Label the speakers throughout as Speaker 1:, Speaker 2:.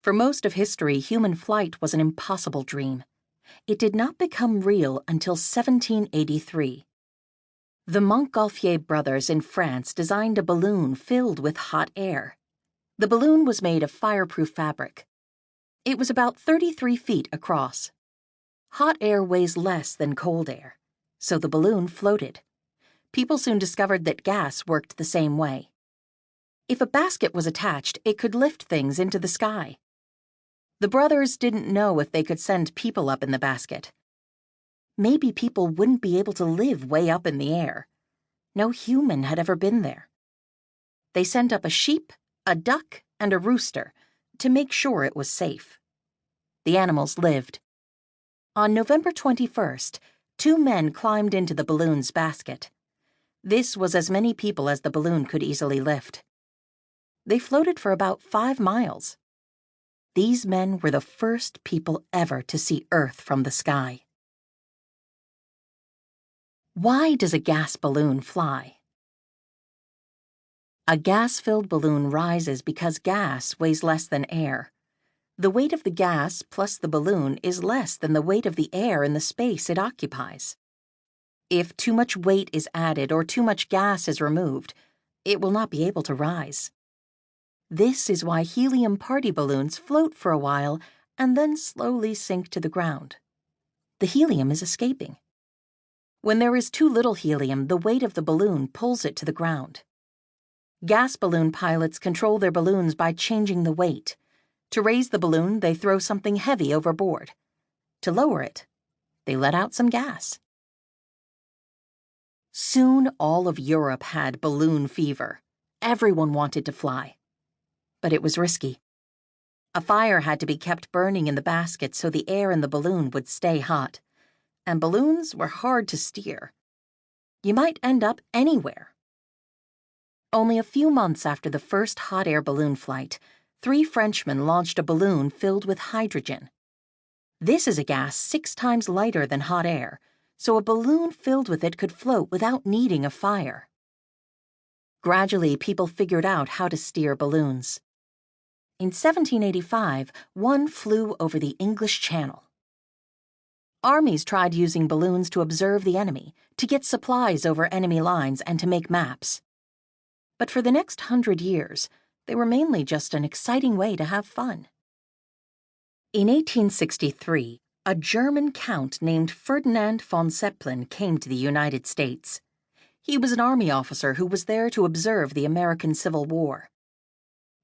Speaker 1: For most of history, human flight was an impossible dream. It did not become real until 1783. The Montgolfier brothers in France designed a balloon filled with hot air. The balloon was made of fireproof fabric. It was about 33 feet across. Hot air weighs less than cold air, so the balloon floated. People soon discovered that gas worked the same way. If a basket was attached, it could lift things into the sky. The brothers didn't know if they could send people up in the basket. Maybe people wouldn't be able to live way up in the air. No human had ever been there. They sent up a sheep, a duck, and a rooster to make sure it was safe. The animals lived. On November 21st, 2 men climbed into the balloon's basket. This was as many people as the balloon could easily lift. They floated for about 5 miles. These men were the first people ever to see Earth from the sky. Why does a gas balloon fly? A gas-filled balloon rises because gas weighs less than air. The weight of the gas plus the balloon is less than the weight of the air in the space it occupies. If too much weight is added or too much gas is removed, it will not be able to rise. This is why helium party balloons float for a while and then slowly sink to the ground. The helium is escaping. When there is too little helium, the weight of the balloon pulls it to the ground. Gas balloon pilots control their balloons by changing the weight. To raise the balloon, they throw something heavy overboard. To lower it, they let out some gas. Soon all of Europe had balloon fever. Everyone wanted to fly. But it was risky. A fire had to be kept burning in the basket so the air in the balloon would stay hot. And balloons were hard to steer. You might end up anywhere. Only a few months after the first hot air balloon flight, 3 Frenchmen launched a balloon filled with hydrogen. This is a gas 6 times lighter than hot air, so a balloon filled with it could float without needing a fire. Gradually, people figured out how to steer balloons. In 1785, one flew over the English Channel. Armies tried using balloons to observe the enemy, to get supplies over enemy lines, and to make maps. But for the next 100 years, they were mainly just an exciting way to have fun. In 1863, a German count named Ferdinand von Zeppelin came to the United States. He was an army officer who was there to observe the American Civil War.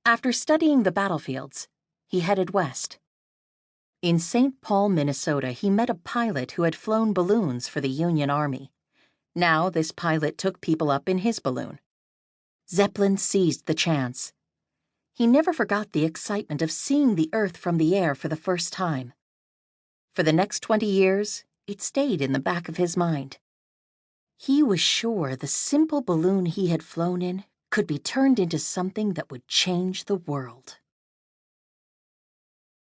Speaker 1: After studying the battlefields, he headed west. In St. Paul, Minnesota, he met a pilot who had flown balloons for the Union Army. Now this pilot took people up in his balloon. Zeppelin seized the chance. He never forgot the excitement of seeing the Earth from the air for the first time. For the next 20 years, it stayed in the back of his mind. He was sure the simple balloon he had flown in could be turned into something that would change the world.